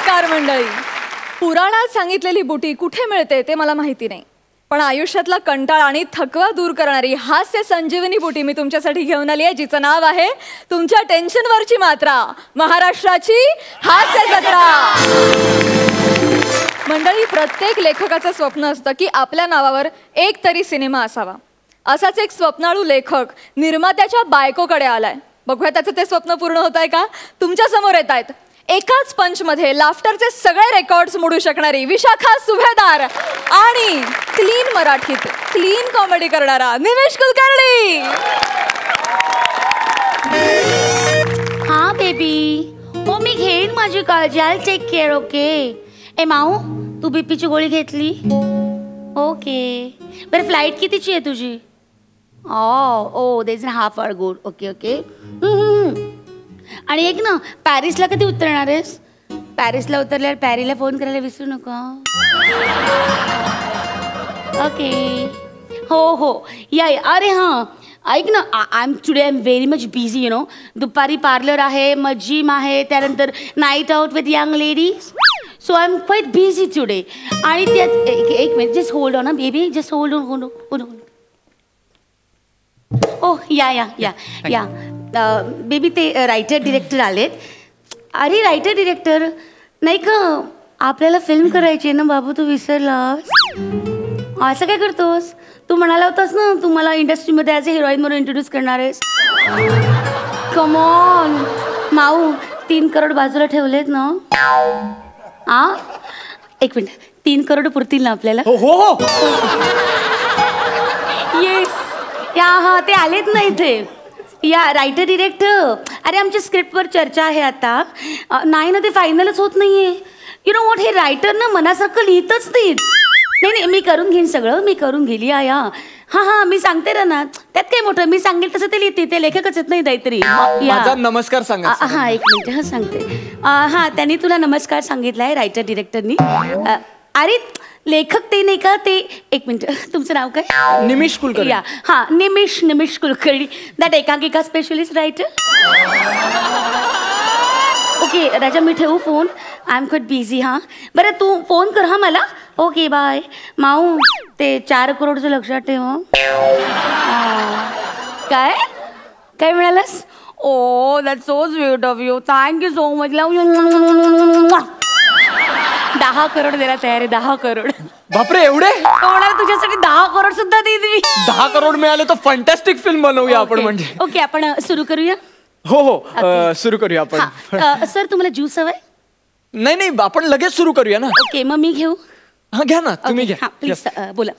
नमस्कार मंडळी. पुराणात सांगितलेली बुटी कुठे मिळते ते मला माहिती नाही, पण आयुष्यातला कंटाळा आणि थकवा दूर करणारी हास्य संजीवनी बुटी मी तुमच्यासाठी घेऊन आली आहे, जिचं नाव आहे तुमच्या टेन्शनवरची मात्रा, महाराष्ट्राची हास्य जत्रा. मंडळी, प्रत्येक लेखकाचं स्वप्न असतं की आपल्या नावावर एक तरी सिनेमा असावा. असाच एक स्वप्नाळू लेखक निर्मात्याच्या बायकोकडे आलाय. बघूया त्याचं ते स्वप्न पूर्ण होत आहे का. तुमच्या समोर येत आहेत एकाच पंचमध्ये लाफ्टरचे सगळे रेकॉर्ड्स मोडू शकणारी विशाखा सुभेदार आणि क्लीन मराठीत क्लीन कॉमेडी करणारा निमेश कुलकर्णी. हा बेबी, हो मी घेईन माझी काळजी. I take care. ओके. ए माऊ, तू बीपीची गोळी घेतली? ओके. बरं, फ्लाईट कितीची आहे तुझी? ओ देज a half hour. Good. Okay okay. आणि एक ना, पॅरिसला कधी उतरणार आहेस? पॅरिसला उतरल्यावर पॅरीला फोन करायला विसरू नका. ओके. हो या. अरे हां, ऐक ना, I am very much busy you know. दुपारी पार्लर आहे, मग जिम आहे, त्यानंतर night out with young ladies. So I am quite busy today. आणि त्यात एक minute, just hold on baby, just hold on. Oh yeah baby, ते writer director आलेत. अरे रायटर डिरेक्टर नाही का, आपल्याला फिल्म करायची आहे ना बाबू, तू विसरलास? असं काय करतोस? तू म्हणाला होतास ना तू मला इंडस्ट्रीमध्ये ॲज अ हिरोईन म्हणून इंट्रोड्यूस करणार आहेस. कम ऑन माऊ, 3 करोड बाजूला ठेवलेत ना? एक मिनिट, 3 करोड पुरतील ना आपल्याला? हो. येस. हा ते आलेत ना इथे. या रायटर डिरेक्टर, अरे आमच्या स्क्रिप्टवर चर्चा आहे आता. नाही ना, ते फायनलच होत नाहीये. यु नो वॉट, हे रायटर ना मनासारखं लिहितच नाहीत. नाही, मी करून घेईन सगळं, मी करून गेली. हां मी सांगते ना, त्यात काय मोठं, मी सांगेल तसं ते लिहिते. ते लेखकच येत नाही काहीतरी. माझा नमस्कार सांगा. हां एक मिनिट, सांगते. हां, त्यांनी तुला नमस्कार सांगितलाय रायटर डिरेक्टरनी. अरे लेखक ते नाही का, ते एक मिनिट, तुमचं नाव काय? निमेश कुलकर्णी. हां निमेश कुलकर्णी, दॅट एकांकिका स्पेशलिस्ट रायटर. ओके राजा, मी ठेवू phone? I am quite busy. हां बरं, तू फोन कर हां मला. Okay bye. माऊ, ते 4 करोडचं लक्षात ठेव. काय मिळालंस? Oh that so sweet of you, thank you so much. Love you. 10 crore द्यायला तयार आहे. 10 करोड. बापरे, एवढे? तुझ्यासाठी 10 करोड सुद्धा देईन मी. 10 करोड मिळाले तर फंटॅस्टिक फिल्म बनवूया आपण. म्हणजे ओके, आपण सुरू करूया. हो सुरू करूया आपण. सर, तुम्हाला ज्यूस हवाय? नाही, आपण लगेच सुरू करूया ना. ओके, मग मी घेऊ? हा घ्या ना, तुम्ही घ्या. प्लीज बोला.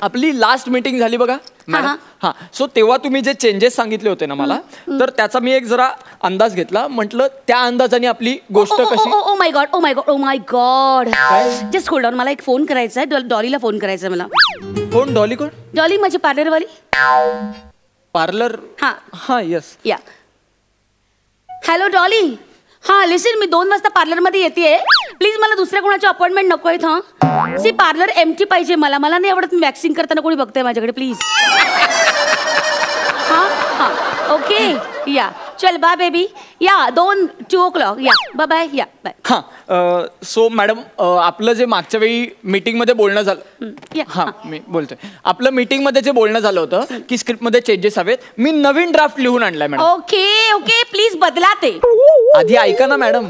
आपली लास्ट मीटिंग झाली बघा. हां, सो तेव्हा तुम्ही जे चेंजेस सांगितले होते ना मला, तर त्याचा मी एक जरा अंदाज घेतला. म्हटलं त्या अंदाजाने आपली गोष्ट कशी. Oh my God. Just hold on, मला एक फोन करायचा आहे. डॉलीला फोन करायचा आहे मला. कोण? डॉली कोण? डॉली माझी पार्लरवाली. पार्लर? हां येस. या. Hello Dolly. हां लिसन, मी 2 वाजता पार्लरमध्ये येते. प्लीज मला दुसऱ्या कोणाची अपॉइंटमेंट नको आहेत. हां सी, पार्लर एम्प्टी पाहिजे मला. नाही आवडत वॅक्सिंग करताना कोणी बघतंय माझ्याकडे. प्लीज. हां ओके. या चल बाय बेबी. या 2 o'clock. या बाय. या बाय. हां सो मॅडम, आपलं जे मागच्या वेळी मीटिंगमध्ये बोलणं झालं. हां मी बोलतोय. आपलं मीटिंगमध्ये जे बोलणं झालं होतं की स्क्रिप्टमध्ये चेंजेस हवेत, मी नवीन ड्राफ्ट लिहून आणलाय मॅडम. ओके प्लीज बदला ते. आधी ऐका ना मॅडम,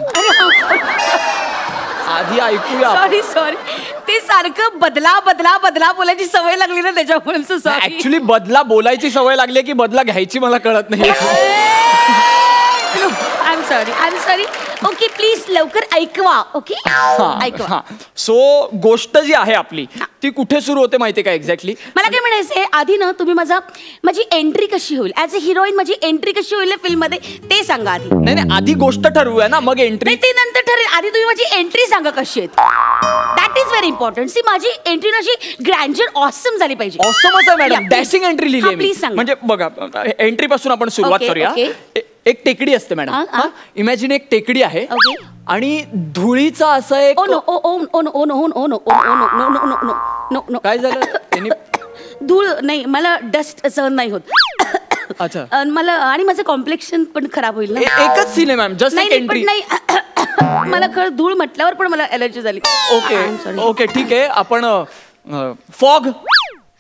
आधी ऐकूया. सॉरी, ते सारखं बदला बोलायची सवय लागली ना त्याच्यामुळे. ऍक्च्युली बदला बोलायची सवय लागली की बदला घ्यायची मला कळत नाही. I am sorry. Okay please लवकर ऐकवा. ओके ऐकवा. सो गोष्ट जी आहे आपली ती कुठे सुरू होते माहितीये का एक्झॅक्टली? मला काय म्हणायचंय, आधी ना तुम्ही माझी एंट्री कशी होईल ॲज अ हिरोईन, माझी एंट्री कशी होईल फिल्म मध्ये ते सांगा आधी. नाही, आधी गोष्ट ठरवूया ना, मग एंट्री. ते नंतर ठरेल. आधी तुम्ही माझी एंट्री सांगा कशी आहे. That is very important. See, माझी एंट्री अशी ग्रँजर ऑसम झाली पाहिजे. ऑसमच आहे मॅडम. डॅशिंग एंट्री लिहिली आहे प्लीज सांगा. म्हणजे बघा, एंट्री पासून आपण सुरुवात करूया. एक टेकडी असते मॅडम. इमॅजिन एक टेकडी आहे आणि धुळीचा असा एक. काय झालं? धूळ नाही, मला डस्ट सहन नाही होत. अच्छा. मला आणि माझं कॉम्प्लेक्शन पण खराब होईल ना. एकच सीन आहे मॅम, जस्ट एक एंट्री. नाही मला धूळ म्हटल्यावर पण मला एलर्जी झाली. ओके ओके ठीक आहे. आपण फॉग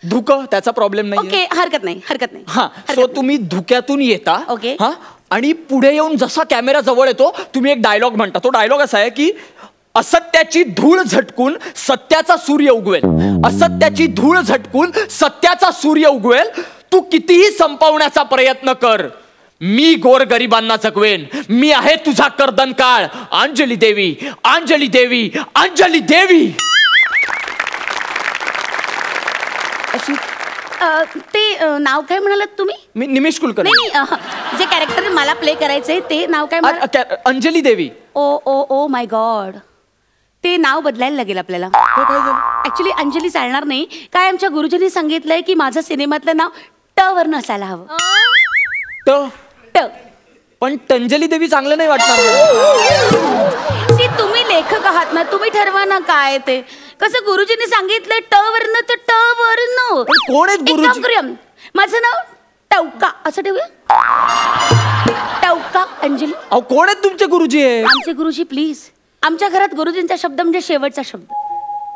धुकं त्याचा प्रॉब्लेम नाही. ओके हरकत नाही. हा सो तुम्ही धुक्यातून येता. ओके. हा आणि पुढे येऊन जसा कॅमेरा जवळ येतो तुम्ही एक डायलॉग म्हणता. तो डायलॉग असा आहे की असत्याची धूळ झटकून सत्याचा सूर्य उगवेल. असत्याची धूळ झटकून सत्याचा सूर्य उगवेल. तू कितीही संपवण्याचा प्रयत्न कर, मी गोरगरिबांना जगवेन. मी आहे तुझा कर्दनकाळ. अंजली देवी, अंजली देवी, अंजली देवी. ते नाव काय म्हणालात तुम्ही? मी निमिष कुलकर्णी. नाही जे कॅरेक्टर मला प्ले करायचंय ते नाव काय? अंजली देवी. ओ माय गॉड, ते नाव बदलायला लागेल आपल्याला. ऍक्च्युली अंजली चालणार नाही. काय आमच्या गुरुजींनी सांगितलंय की माझं सिनेमातलं नाव ट वरनं असायला हवं. ट. पण टंजली देवी चांगलं नाही वाटणार. तुम्ही लेखक आहात ना, तुम्ही ठरवा ना काय ते. कसं गुरुजींनी सांगितलंय ट वरनं तर ट वरनं. कोण आहेत गुरुजी? माझं नाव टवका असं ठेवूया. टवका अंजली. अहो कोण आहेत तुमचे गुरुजी? आमचे गुरुजी प्लीज. आमच्या घरात गुरुजींचा शब्द म्हणजे शेवटचा शब्द.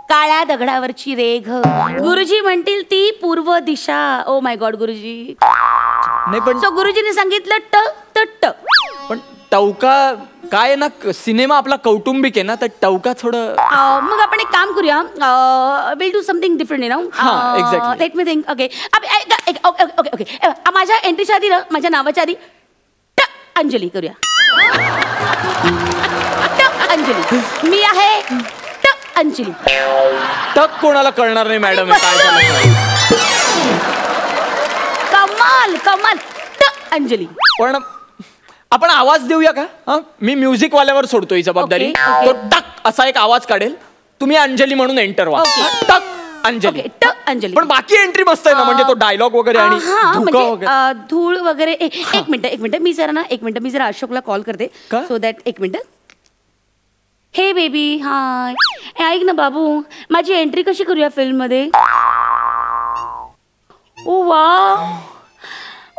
काळ्या दगडावरची रेघ. गुरुजी म्हणतील ती पूर्व दिशा. ओ माय गॉड गुरुजी. नाही पण सो गुरुजींनी सांगितलं ट तर ट. पण टवका काय ना, सिनेमा आपला कौटुंबिक आहे ना, तर टवका थोडं. मग आपण एक काम करूया. Will do something different you know. Exactly. Let me think. Okay okay okay. माझ्या एंट्रीच्या आधी ना, माझ्या नावाच्या आधी ट अंजली करूया. ट अंजली. मी आहे ट अंजली. टक कोणाला कळणार नाही मॅडम काय झालं. कमाल कमाल. ट अंजली. पण आपण आवाज देऊया का? मी म्युझिक वाल्यावर सोडतो ही जबाबदारी. तो टक असा एक आवाज काढेल, तुम्ही अंजली म्हणून एंटर व्हा. टक अंजली. ट अंजली. पण बाकी एंट्री मस्त आहे ना, म्हणजे तो डायलॉग वगैरे आणि धुकं वगैरे. धूळ वगैरे. एक मिनिट मी जरा अशोकला कॉल करते. सो दॅट एक मिनिट. हे बेबी हाय. ऐक ना बाबू, माझी एंट्री कशी करूया फिल्म मध्ये? ओ wow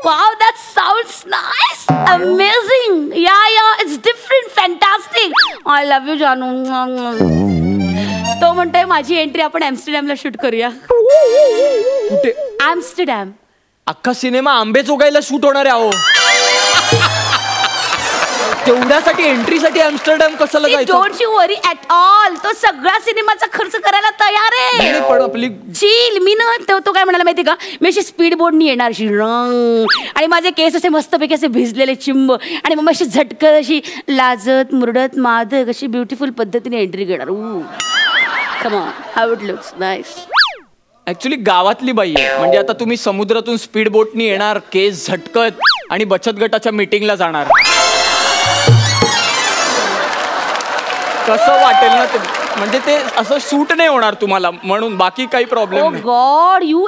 wow, that sounds nice, amazing, yeah, it's different, fantastic, I love you जानू. तो म्हणतोय माझी एंट्री आपण ॲम्स्टरडॅमला शूट करूया. कुठे? ॲम्स्टरडॅम. अख्खा सिनेमा आंबेच उगायला शूट होणार आहे. अहो तेवढ्यासाठी एंट्रीसाठी ॲम्स्टरडॅम कशाला जायचं? Don't you worry at all. तो सगळा सिनेमाचा खर्च करायला तयार आहे. पण आपली चिल. मी ना तो काय म्हणाला माहिती का, मी अशी स्पीड बोर्डनी येणार अशी रंग, आणि माझे केस असे मस्तपैकी असे भिजलेले चिंब, आणि मग अशी झटकत अशी लाजत मुरडत मादक अशी ब्युटिफुल पद्धतीने एंट्री घेणार. Come on, how it looks nice. Actually गावातली बाई आहे, म्हणजे आता तुम्ही समुद्रातून स्पीड बोटनी येणार, केस झटकत, आणि बचत गटाच्या मीटिंगला जाणार. कसं वाटेल ना ते, म्हणजे ते असं शूट नाही होणार तुम्हाला, म्हणून बाकी काही प्रॉब्लेम नाही. गॉड, यू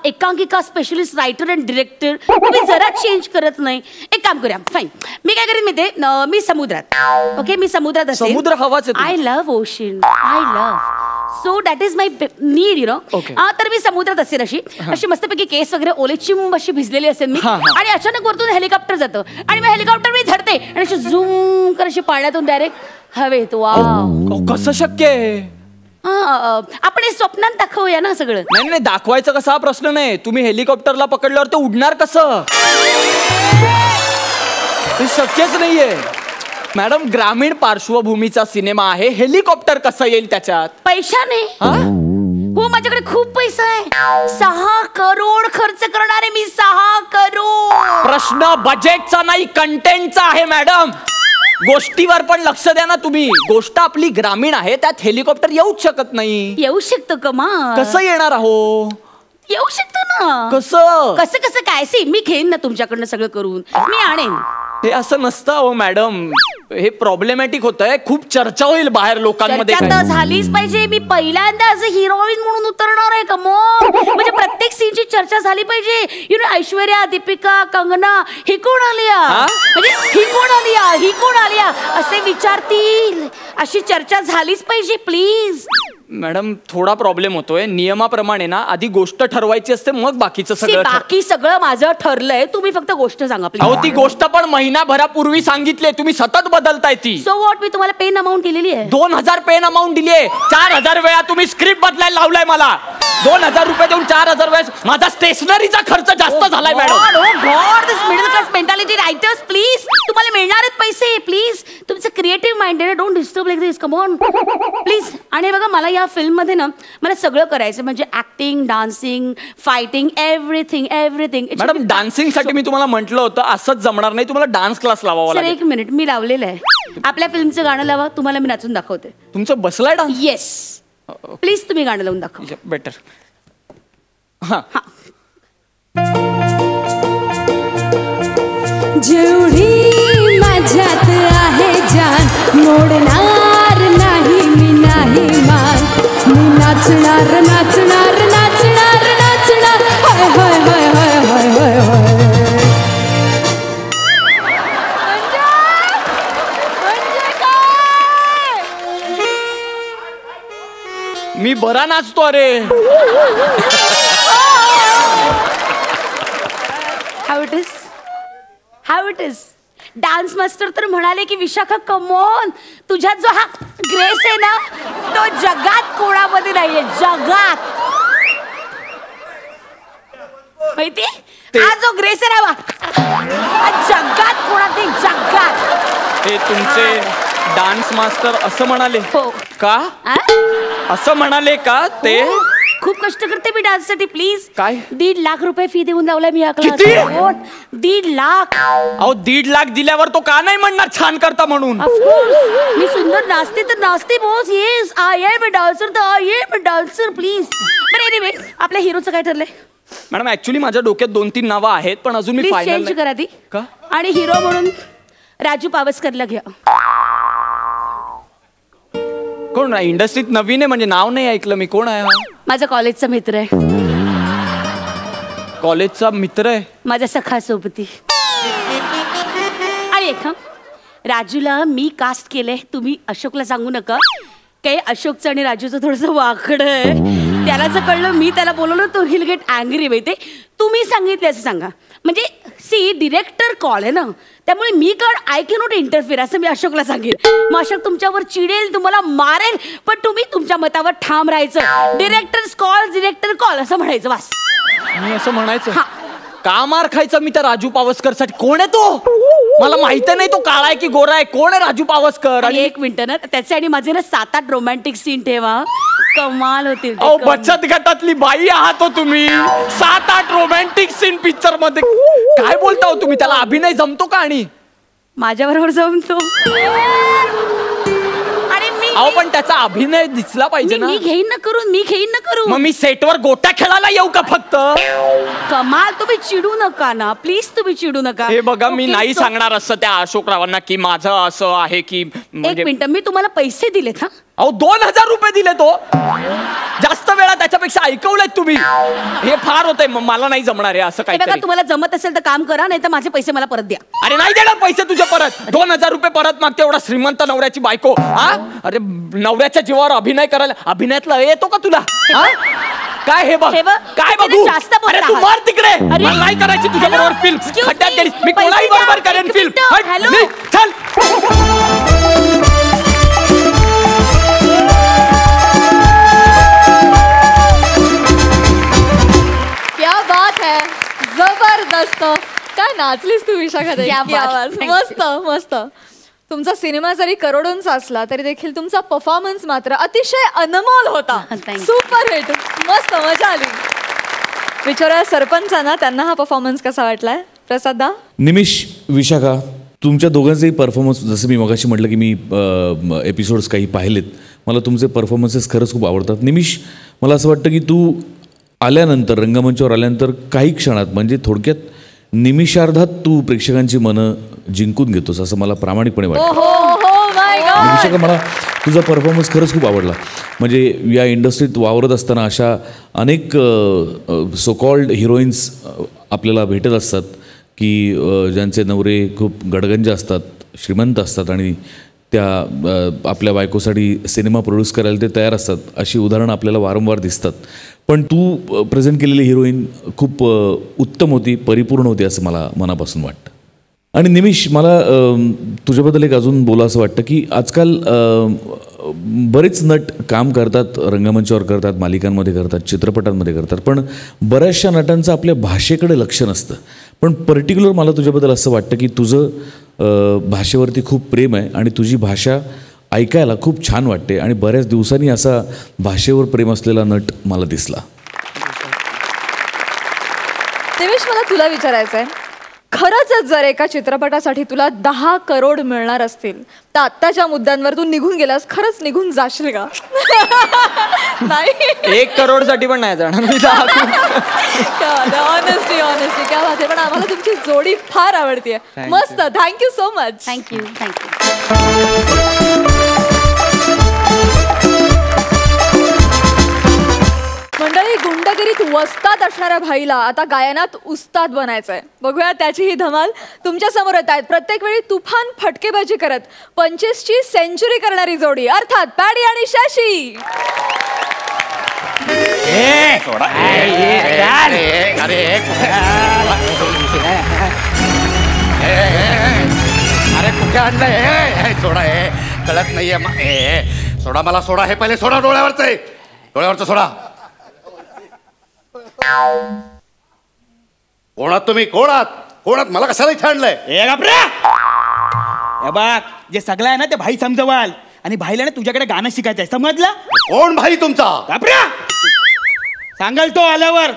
एकांकिका स्पेशलिस्ट रायटर अँड डिरेक्टर, तुम्ही जरा चेंज करत नाही. एक काम करूया, फाईन. मी काय करेन माहिती, मी समुद्रात. ओके, मी समुद्रात असेल. समुद्र हवाच आहे. I love ocean, I love. So that is my need, you know. तर मी समुद्रात असेल, अशी मस्तपैकी केस वगैरे ओले चिंब अशी भिजलेली असेल मी, आणि अचानक वरतून हेलिकॉप्टर जातं, आणि मग हेलिकॉप्टर मी धरते आणि अशी झूम कर अशी पाण्यातून डायरेक्ट हवेत. वाव, कसं शक्य आहे? आपण हे स्वप्नात दाखवूया ना सगळं. नाही नाही, दाखवायचं कसा हा प्रश्न नाही. तुम्ही हेलिकॉप्टरला पकडल्यावर ते उडणार कसं? ते शक्यच नाहीये मॅडम. ग्रामीण पार्श्वभूमीचा सिनेमा आहे, हेलिकॉप्टर कसं येईल त्याच्यात? पैशाने. हो, माझ्याकडे खूप पैसा आहे. 6 करोड खर्च करणारे मी. 6 करोड. प्रश्न बजेटचा नाही, कंटेंटचा आहे मॅडम. गोष्टीवर पण लक्ष द्या ना तुम्ही. गोष्ट आपली ग्रामीण आहे, त्यात हेलिकॉप्टर येऊच शकत नाही. येऊ शकतो कमा. कसं येणार आहो? येऊ शकतो ना. कसं कसं कसं काय? सी, मी घेईन ना तुमच्याकडनं सगळं करून, मी आणेन. हे असं नसतं हो मॅडम, हे प्रॉब्लेमॅटिक होतंय. खूप चर्चा होईल बाहेर लोकांमध्ये. झालीच पाहिजे. मी पहिल्यांदा ॲज अ हिरोईन म्हणून उतरणार आहे. कमो, म्हणजे प्रत्येक सीनची चर्चा झाली पाहिजे. यु नो, ऐश्वर्या, दीपिका, कंगना, ही कोण आलिया, म्हणजे ही कोण आलिया, ही कोण आलिया असे विचारतील. अशी चर्चा झालीच पाहिजे प्लीज. मॅडम थोडा प्रॉब्लेम होतोय. नियमाप्रमाणे ना आधी गोष्ट ठरवायची असते मग बाकीचं सगळं बाकी सगळं माझं ठरलंय, तुम्ही फक्त गोष्ट सांगा अहो ती गोष्ट पण महिनाभरापूर्वी सांगितली, तुम्ही सतत बदलताय ती. सो वॉट, मी तुम्हाला पेन अमाऊंट दिलेली आहे. 2000 पेन अमाऊंट दिली आहे. 4000 वेळा तुम्ही स्क्रिप्ट बदलायला लावलाय मला. 2000 रुपये देऊन 4000 वेळेस माझा स्टेशनरीचा खर्च जास्त झालाय madam. God, this middle class mentality writers, please तुम्हाला मिळणार आहेत पैसे. प्लीज तुमचं क्रिएटिव्ह माइंड आहे, don't disturb like this, come on please. आणि बघा मला या फिल्म मध्ये ना मला सगळं करायचं, म्हणजे acting, dancing, fighting, everything everything. Madam dancing साठी मी तुम्हाला म्हटलं होतं असंच जमणार नाही, तुम्हाला डान्स क्लास लावावा लागेल. एक मिनिट, मी लावलेलं आहे. आपल्या फिल्मचं गाणं लावा, तुम्हाला मी नाचून दाखवते. तुमचं बसलाय डान्स? येस, प्लीज तुम्ही गाणं लावून दाखवा. बेटर. हा. जेवढी माझ्यात आहे जान, मोडणार नाही मी, नाही मान. मी नाचणार नाचणार नाचणार नाचणार, हाय हाय हाय हाय हाय हाय हाय. मी बरा नाचतो अरे. How it is. Dance master तर म्हणाले की विशाखा कमॉन, तुझ्यात जो हा ग्रेस आहे ना तो जगात कोणामध्ये नाहीये, जगात. माहिती हा जो ग्रेस आहे ना जगात कोणात नाही, जगात. हे तुमचे डान्स मास्टर असं म्हणाले? हो. का असं म्हणाले का ते? खूप कष्ट करते मी डान्स साठी. प्लीज. काय? 1.5 लाख रुपये फी देऊन लावलाय मी हा क्लास. किती? 1.5 लाख. अहो 1.5 लाख दिल्यावर तो का नाही म्हणणार छान करता म्हणून? ऑफकोर्स मी सुंदर नाचते तर नाचते boss. Yes I am a dancer, तर I am a dancer please. बरं एनिवे आपल्या हिरोचं काय ठरलंय? मॅडम ऍक्च्युली माझ्या डोक्यात 2-3 नावं आहेत पण अजून मी फायनल चेंज करा ती. का? आणि हिरो म्हणून राजू पावसकरला घ्या. कोण? इंडस्ट्रीत नवीन आहे म्हणजे नाव नाही ऐकलं मी. कोण आहे? माझा कॉलेजचा मित्र आहे. कॉलेजचा मित्र आहे? माझा सखा सोबती. आणि एक राजूला मी कास्ट केलंय, तुम्ही अशोकला सांगू नका. काही अशोकचं आणि राजूचं थोडंसं वाकडं आहे. त्याला जर कळलं मी त्याला बोलवलं तो हिल गेट अँग्री. माहिती तुम्ही सांगितले असं सांगा. म्हणजे सी डिरेक्टर कॉल आहे ना, त्यामुळे मी आय कॅनॉट इंटरफिअर असं मी अशोकला सांगेल. मग अशोक तुमच्यावर चिडेल, तुम्हाला मारेल, पण तुम्ही तुमच्या मतावर ठाम राहायचं. डिरेक्टर्स कॉल असं म्हणायचं बस. मी असं म्हणायचं? का मार खायचा मी त्या राजू पावसकर साठी? कोण आहे तो? मला माहिती नाही तो काळा आहे की गोरा आहे. कोण आहे राजू पावसकर? आणि एक मिनिट ना त्याचे आणि माझे ना 7-8 रोमॅन्टिक सीन ठेवा, कमाल होतील. अहो बचत गटातली बाई आहात हो तुम्ही. 7-8 रोमॅन्टिक सीन पिक्चर मध्ये काय बोलता हो तुम्ही? त्याला अभिनय जमतो का? आणि माझ्याबरोबर जमतो. अहो पण त्याचा अभिनय दिसला पाहिजे ना. मी घेईन ना करून. मग मी सेटवर गोट्या खेळायला येऊ का फक्त? कमाल, तुम्ही चिडू नका ना प्लीज, तुम्ही चिडू नका. हे बघा मी नाही सांगणार असं त्या अशोकरावांना की माझं असं आहे की. एक मिनिट, मी तुम्हाला पैसे दिलेत. अहो 2000 रुपये दिले तो. जास्त वेळा त्याच्यापेक्षा ऐकवलंय तुम्ही. हे फार होतंय, मला नाही जमणार आहे असं काही. बघा तुम्हाला जमत असेल तर काम करा, नाही तर माझे पैसे मला परत द्या. अरे नाही देणार पैसे तुझे परत. 2000 रुपये परत मागते एवढा श्रीमंत नवऱ्याची बायको. हा अरे नवऱ्याच्या जीवावर अभिनय करायला. अभिनयातला येतो का तुला? काय हे बघ काय बघू? अरे तू मार तिकडे. मला नाही करायची तुझ्या बरोबर फिल्म. खड्ड्यात गेली मी. कोणाही बरोबर करेन फिल्म. चल. क्या बात है, जबरदस्त. काय नाचलीस तू विशाखा ताई. मस्त मस्त. तुमचा सिनेमा जरी करोडोंचा असला तरी देखील तुमचा परफॉर्मन्स मात्र अतिशय अनमोल होता. सुपर हिट, मस्त मजा आली. विचारा सरपंचांना, त्यांना हा परफॉर्मन्स कसा वाटलाय? प्रसादा. निमिष, विशाखा, तुमच्या दोघांचेही परफॉर्मन्स, जसं मी मगाशी म्हटलं की मी एपिसोड्स काही पाहिलेत, मला तुमचे परफॉर्मन्सेस खरंच खूप आवडतात. निमिष, मला असं वाटतं की तू आल्यानंतर, रंगमंचावर आल्यानंतर काही क्षणात, म्हणजे थोडक्यात निमिषार्धात तू प्रेक्षकांची मनं जिंकून घेतोस असं मला प्रामाणिकपणे वाटतं. विशाखा, मला तुझा परफॉर्मन्स खरंच खूप आवडला. म्हणजे या इंडस्ट्रीत वावरत असताना अशा अनेक सो कॉल्ड हिरोईन्स आपल्याला भेटत असतात की ज्यांचे नवरे खूप गडगंज असतात, श्रीमंत असतात आणि त्या आपल्या बायकोसाठी सिनेमा प्रोड्यूस करायला ते तयार असतात, अशी उदाहरणं आपल्याला वारंवार दिसतात. पण तू प्रेझेंट केलेली हिरोईन खूप उत्तम होती, परिपूर्ण होती असं मला मनापासून वाटतं. आणि निमिष, मला तुझ्याबद्दल एक अजून बोला असं वाटतं की आजकाल बरेच नट काम करतात, रंगमंचावर करतात, मालिकांमध्ये करतात, चित्रपटांमध्ये करतात, पण बऱ्याचशा नटांचं आपल्या भाषेकडे लक्ष नसतं. पण पर्टिक्युलर मला तुझ्याबद्दल असं वाटतं की तुझं भाषेवरती खूप प्रेम आहे आणि तुझी भाषा ऐकायला खूप छान वाटते आणि बऱ्याच दिवसांनी असा भाषेवर प्रेम असलेला नट मला दिसला. निमिष, मला तुला विचारायचं आहे, खरंच जर एका चित्रपटासाठी तुला 10 करोड मिळणार असतील तर आत्ताच्या मुद्द्यांवर तू निघून गेलास, खरंच निघून जाशील का? नाही, 1 करोडसाठी पण नाही जाणार मी. ऑनेस्टली ऑनेस्टली क्या बात आहे. पण आम्हाला तुमची जोडी फार आवडतीये, मस्त. Thank you so much. थँक्यू. मंडळी, गुंडगिरीत वस्ताद असणाऱ्या भाईला आता गायनात उस्ताद बनायचंय. बघूया त्याची ही धमाल. तुमच्या समोर येत आहेत प्रत्येक वेळी तुफान फटकेबाजी करत 25ची सेंचुरी करणारी जोडी, अर्थात पॅडी आणि शशी. अरे कुठे आणलंय? सोडा हे कळत नाहीये. सोडा मला, सोडा हे पहिले, सोडा डोळ्यावरचं सोडा. कोणात तुम्ही? कोणात मला कशाला इथे आणलंय? बघ, जे सगळं आहे ना ते भाई समजवाल आणि भाईला ना तुझ्याकडे गाणं शिकायचंय, समजलं? कोण भाई तुमचा? सांगाल तो आल्यावर.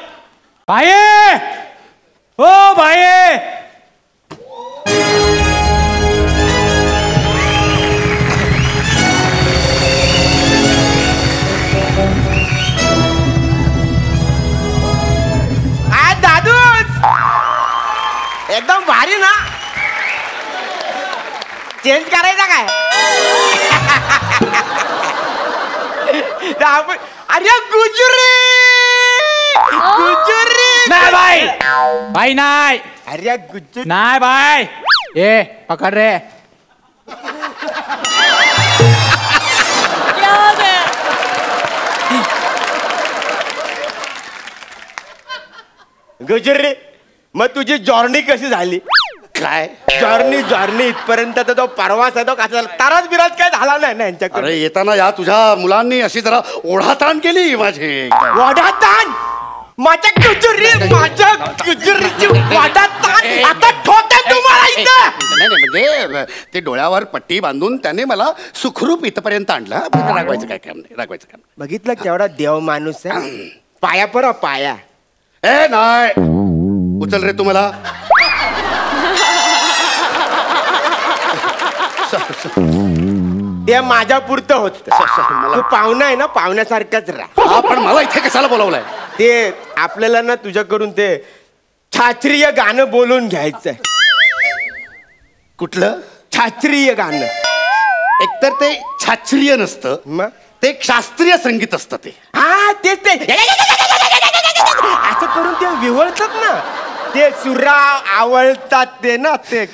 भाई, हो भाई. एकदम भारी ना. चेंज करायचा काय? अरे गुजरी नाही भाई नाही. अरे गुजरी नाही भाई. ए पकड रे. गुजरी, मग तुझी जॉर्नी कशी झाली? काय जॉर्नी इथपर्यंत तो प्रवास आहे तो कसा झाला? ताराच बिराज काय झाला नाही ना यांच्याकडे? अरे येताना या तुझ्या मुलांनी अशी जरा ओढाताण केली माझी. वाढाताण? माझ्या गुजरीची वाढाताण आता ठोका तुम्हाला इथं. नाही म्हणजे ते डोळ्यावर पट्टी बांधून त्याने मला सुखरूप इथपर्यंत आणलं. रागवायचं काय काम नाही. बघितलं केवढा देव माणूस आहे. पाया पर पाया. ए नाही, उचल रे तुम्हाला. ते माझ्या पुरतं होत. तू पाहुणा आहे ना, पाहुण्यासारखाच राहा. पण मला इथे कशाला बोलवलंय? ते आपल्याला ना तुझ्याकडून ते शास्त्रीय गाणं बोलून घ्यायचंय. कुठलं शास्त्रीय गाणं? एकतर ते शास्त्रीय नसतं, मग ते एक शास्त्रीय संगीत असतं. ते हा तेच ते असं करून ते विवळतात ना, ते सुरा आवळतात ते ना. ते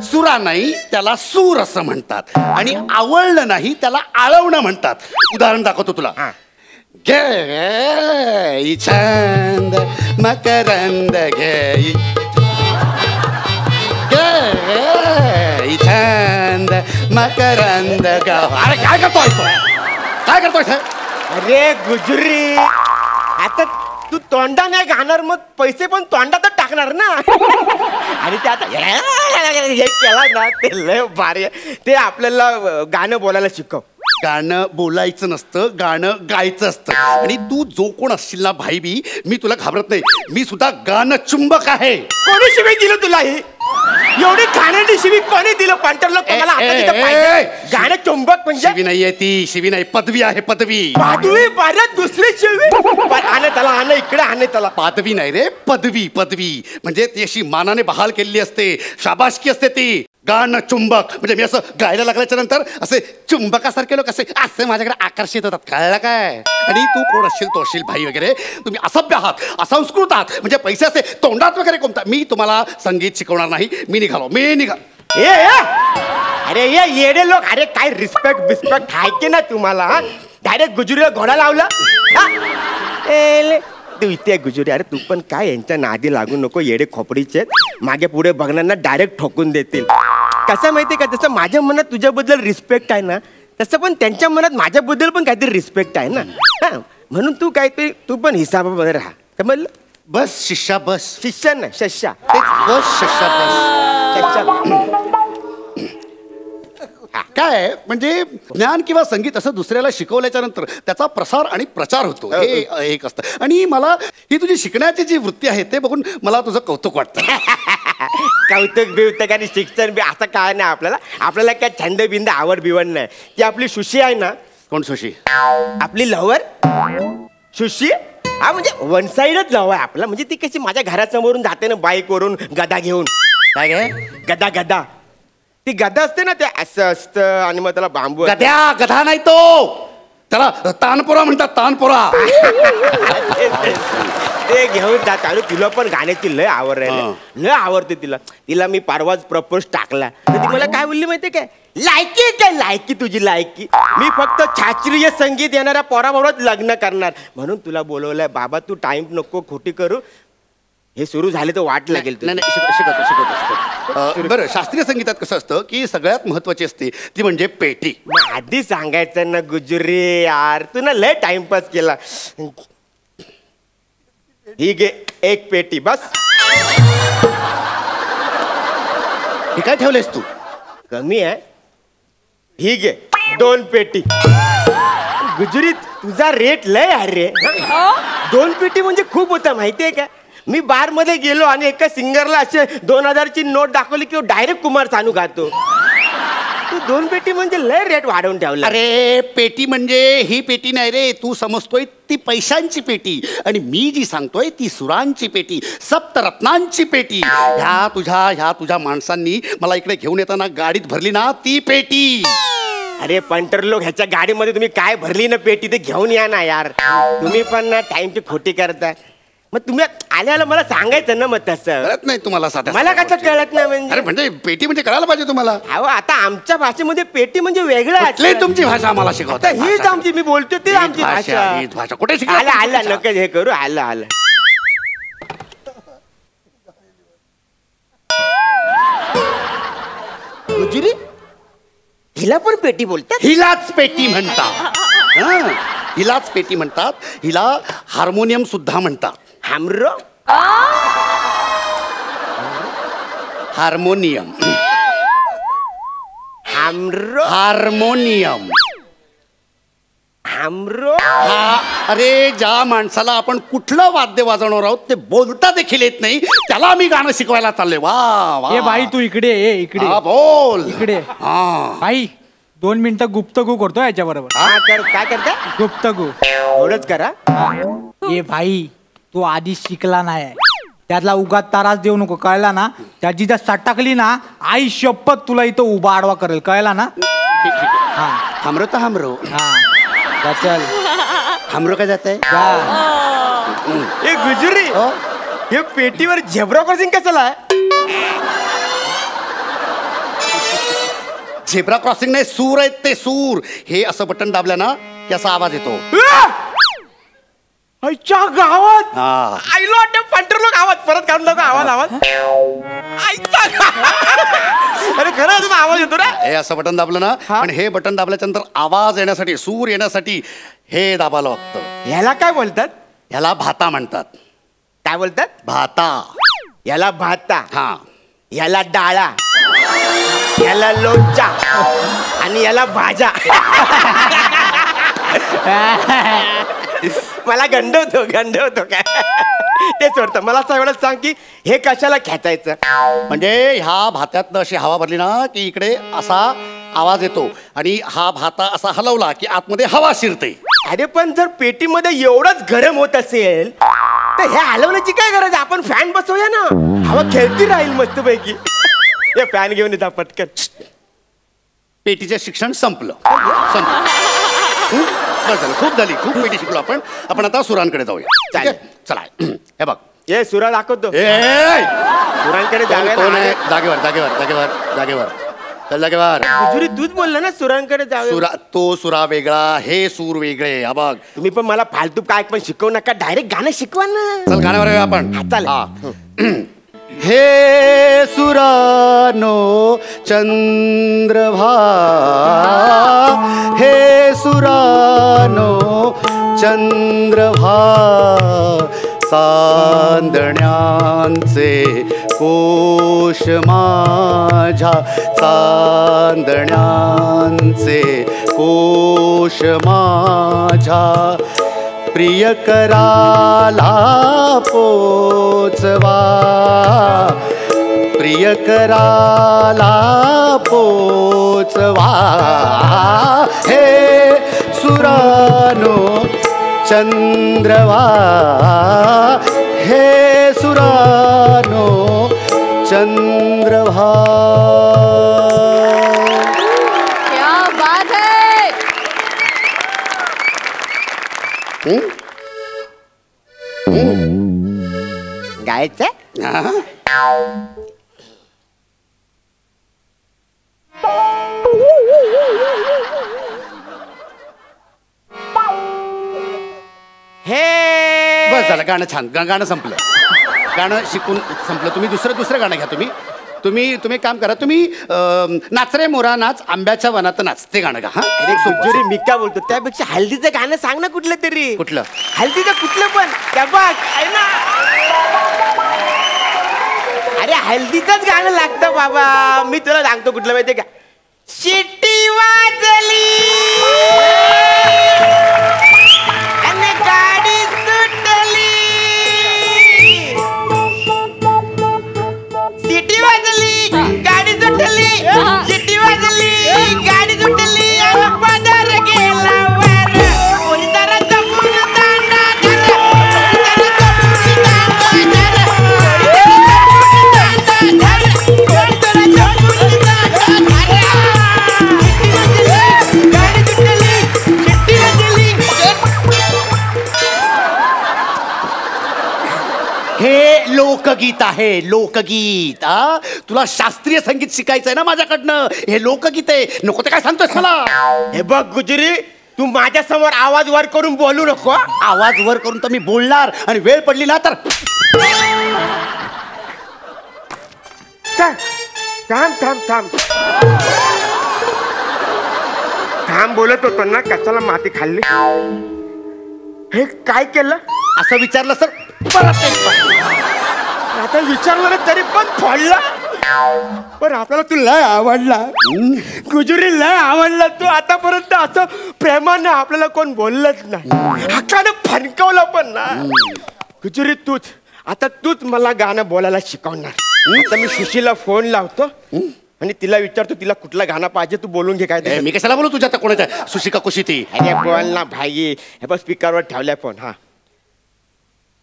सुरा नाही, त्याला सूर असं म्हणतात. आणि आवळलं नाही त्याला आळवणं म्हणतात. उदाहरण दाखवतो तुला. घे छंद मकरंद घे छंद मकरंद ग. अरे काय करतोय तो? काय करतोय? अरे गुजरी, आता तू तोंडा नाही गाणार, मग पैसे पण तोंडातच टाकणार ना. आणि ते आता हे केला ना, ते लय भारी आहे. ते आपल्याला गाणं बोलायला शिकव. गाणं बोलायचं नसतं, गाणं गायचं असतं. आणि तू जो कोण असशील ना भाई बी, मी तुला घाबरत नाही. मी सुद्धा गाणं चुंबक आहे. कोणी शिवी दिलं तुला? ही एवढी गाण्याची शिवी कोणी दिलं? पंटरला कोणाला गाणं चुंबक म्हणजे? शिवी नाहीये ती, शिवी नाही, पदवी आहे. पदवी पाऱ्यात दुसरी शिवी. आणे त्याला, आणे इकडे, आणे त्याला. पदवी नाही रे, पदवी. म्हणजे ती अशी मानाने बहाल केलेली असते, शाबासकी असते ती. गाणं चुंबक म्हणजे मी असं गायला लागल्याच्या नंतर असे चुंबकासारखे लोक असे माझ्याकडे आकर्षित होतात. कळलं काय? आणि तू कोण असशील? तो असशील भाई वगैरे. तुम्ही असभ्य आहात, असंस्कृत आहात. म्हणजे पैसे असे तोंडात वगैरे कोणता. मी तुम्हाला संगीत शिकवणार नाही. मी निघालो. अरे ये येडे लोक, अरे काय रिस्पेक्ट आहे की ना तुम्हाला? हा डायरेक्ट गुजुरीला घोडा लावला. तू इथे गुजुरी, अरे तू पण काय यांच्या नादी लागू नको. येडे खोपडीचे मागे पुढे बघणाऱ्यांना डायरेक्ट ठोकून देतील. कसं माहितीये का, जसं माझ्या मनात तुझ्याबद्दल रिस्पेक्ट आहे ना, तसं पण त्यांच्या मनात माझ्याबद्दल पण काहीतरी रिस्पेक्ट आहे ना. म्हणून तू काहीतरी तू पण हिसाबामध्ये राहा. समजलं? बस शिष्या बस. शिष्य ना शस्या. बस शिष्या बस. काय म्हणजे ज्ञान किंवा संगीत असं दुसऱ्याला शिकवल्याच्या नंतर त्याचा प्रसार आणि प्रचार होतो, हे एक असतं. आणि मला ही तुझी शिकण्याची जी वृत्ती आहे ते बघून मला तुझं कौतुक वाटतं. कौतुक बिवतक आणि शिक्षण बी असं काय नाही आपल्याला. आपल्याला काय छंद बिंद आवड बिवड नाही. ती आपली सुशी आहे ना. कोण सुशी? आपली लवर सुशी. हा म्हणजे वन साइडच लव आहे आपला. म्हणजे ती कशी माझ्या घरासमोरून जाते ना बाईकवरून गदा घेऊन. काय काय? गदा ती गदा असते ना, ते असं असतं आणि मग त्याला बांबू. गधा नाही तो, त्याला तानपोरा म्हणतात. तानपोरा. ते घेऊन जात. आणि तुला पण गाण्याची लय आवड आहे, लय आवडते तिला मी परवाच प्रपोज टाकला. तर ती मला काय बोलली माहितीये काय? लायकी तुझी लायकी. मी फक्त शास्त्रीय संगीत येणाऱ्या पोराबरोबर लग्न करणार म्हणून तुला बोलवलंय. बाबा तू टाइम नको खोटी करू. हे सुरू झाले तर वाट लागेल. शिकवतो. बरं, शास्त्रीय संगीतात कसं असतं की सगळ्यात महत्वाची असते ती म्हणजे पेटी. आधी सांगायचं ना गुजुरी यार, तू ना लय टाइमपास केला. ठीक आहे, एक पेटी बस. हे काय ठेवलेस तू? कमी आहे. ठीक आहे, 2 पेटी. गुजुरी तुझा रेट लय आहे रे. 2 पेटी म्हणजे खूप होता माहितीये का? मी बार मध्ये गेलो आणि एका सिंगरला असे 2000ची नोट दाखवली की डायरेक्ट कुमार सानू गातो. तू 2 पेटी म्हणजे लय रेट वाढवून ठेवला. अरे पेटी म्हणजे ही पेटी नाही रे, तू समजतोय ती पैशांची पेटी. आणि मी जी सांगतोय ती सुरांची पेटी, सप्तरत्नांची पेटी. ह्या तुझ्या माणसांनी मला इकडे घेऊन येताना गाडीत भरली ना ती पेटी. अरे पंटर लोक, ह्याच्या गाडीमध्ये तुम्ही काय भरली ना पेटी ते घेऊन या ना यार. तुम्ही पण ना टाइमची खोटी करताय. मग तुम्ही आल्याला मला सांगायचं ना. मग तसं कळत नाही तुम्हाला? साध्या मला कसं कळत नाही म्हणजे? अरे म्हणजे पेटी म्हणजे कळायला पाहिजे तुम्हाला. अहो आता आमच्या भाषेमध्ये पेटी म्हणजे वेगळं आहे. तुमची भाषा आम्हाला शिकवता. हीच आमची, मी बोलतो ते आमची भाषा. कुठे आला नका हे करू. आला गुजुरी हिला पण पेटी बोलतात? हिलाच पेटी म्हणतात. हिलाच पेटी म्हणतात. हिला हार्मोनियम सुद्धा म्हणतात. हार्मोनियम. अरे ज्या माणसाला आपण कुठलं वाद्य वाजवणार आहोत ते बोलता देखील येत नाही, त्याला मी गाणं शिकवायला चाललोय. वा ए बाई तू इकडे ये. इकडे बोल. इकडे बाई 2 मिनिटं गुप्तगू करतो याच्या बरोबर. काय करता? गुप्तगू एवढंच करा. ए भाई तू आधी शिकला नाही, त्यातला उगाच त्रास देऊ नको, कळला ना? त्याची जर सटकली ना, आई शपथ तुला इथं उभा आडवा करेल, कळला ना? हमरो तर हमरो. चल हमरो काय जात आहे? गुजुरी हे पेटीवर झेब्रा क्रॉसिंग कशाला आहे? झेब्रा क्रॉसिंग नाही, सूर आहेत ते, सूर. हे असं बटन दाबलं ना की असा आवाज येतो. आईच्या गावात आईलो वाटतं पंटर लोक आवाज परत काढून दाखव. आवाज अरे खरंच आवाज येतो ना. हे असं बटन दाबलं ना, पण हे बटन दाबल्याच्या नंतर आवाज येण्यासाठी, सूर येण्यासाठी हे दाबायला लागतं. ह्याला काय बोलतात? ह्याला भाता म्हणतात. काय बोलतात? भाता. याला भाता. याला डाळा, याला लोणचा आणि याला भाज्या. मला गंड होतो काय ते सोडतं. मला असं एवढंच सांग की हे कशाला खेचायचं? म्हणजे ह्या भात्यातनं अशी हवा भरली ना की इकडे असा आवाज येतो आणि हा भाता असा हलवला की आतमध्ये हवा शिरते. अरे पण जर पेटीमध्ये एवढंच गरम होत असेल तर हे हलवण्याची काय गरज? आपण फॅन बसवूया ना, हवा खेळती राहील मस्तपैकी. हे फॅन घेऊन येतात पटकन. पेटीचं शिक्षण संपलं. खूप झाली, खूप पेटी शिकलो आपण. आता सुरांकडे जाऊया. चला हे बघ, ये सुरा दाखवतो सुरांकडे जागेवर चल जागेवर. गुजुरी तूच बोलला ना सुरांकडे जाऊया. तो सुरा वेगळा, हे सूर वेगळे. हा बघ, तुम्ही पण मला फालतू काय पण शिकवू नका, डायरेक्ट गाणं शिकवा ना. चल गाण्यावर येऊया आपण. हे सुरानो चंद्रभा, हे सुरानो चंद्रभा, चांदण्यांचे कोश माझ्या, चांदण्यांचे कोश माझ्या, प्रियकराला पोचवा, प्रियकराला पोचवा. हे सुरानो चंद्रवा, हे सुरानो चंद्रभा. क्या बात है. गायचं हे बस झालं, गाणं छान. गाणं संपलं, गाणं शिकून संपलं. तुम्ही दुसरं गाणं घ्या. तुम्ही काम करा. तुम्ही नाच रे मोरा नाच, आंब्याच्या वनात नाच, ते गाणं गा. हा अरे गुजुरी मी काय बोलतो, त्यापेक्षा हल्दीचं गाणं सांग ना कुठलं तरी. कुठलं? हल्दीचं कुठलं पण. त्या बघ आहे ना, अरे हल्दीचंच गाणं लागतं बाबा. मी तुला सांगतो कुठलं माहितीये का. शिट्टी वाजली आणि गाडी सुटली, शिट्टी वाजली गाडी सुटली, शिट्टी वाजली गाडी सुटली, आणि पदर गेला वर, कोणी जरा जपून दांडा धर, कोणी जरा जपून दांडा धर, कोणी जरा जपून दांडा धर. गाडी सुटली, शिट्टी वाजली. हे लोकगीत आहे, लोकगीत. हा, तुला शास्त्रीय संगीत शिकायचंय ना माझ्याकडनं. हे लोकगीत आहे. नको ते काय सांगतोस मला. हे बघ गुजुरी, तू माझ्या समोर आवाज वर करून बोलू नको. आवाज वर करून तर मी बोलणार, आणि वेळ पडली ना तर. थांब थांब थांब थांब, बोलत होतो ना, कशाला माती खाल्ली. हे काय केलं असं विचारलं सर परत आता विचारलं तरी पण फोडला. पण आपल्याला तू लय आवडला गुजुरी, लय आवडला तू. आतापर्यंत असं प्रेमानं आपल्याला कोण बोललंच नाही, हक्कानं फणकवलं पण ना. गुजुरी तूच मला गाणं बोलायला शिकवणार. आता मी सुशीला फोन लावतो आणि तिला विचारतो तिला कुठलं गाणं पाहिजे, तू बोलून घे. काय मी कशाला बोलू तुझ्या कोणाच्या सुशिका कुशी ती. अरे बोल ना भाई. हे बघ स्पीकरवर ठेवलाय फोन. हा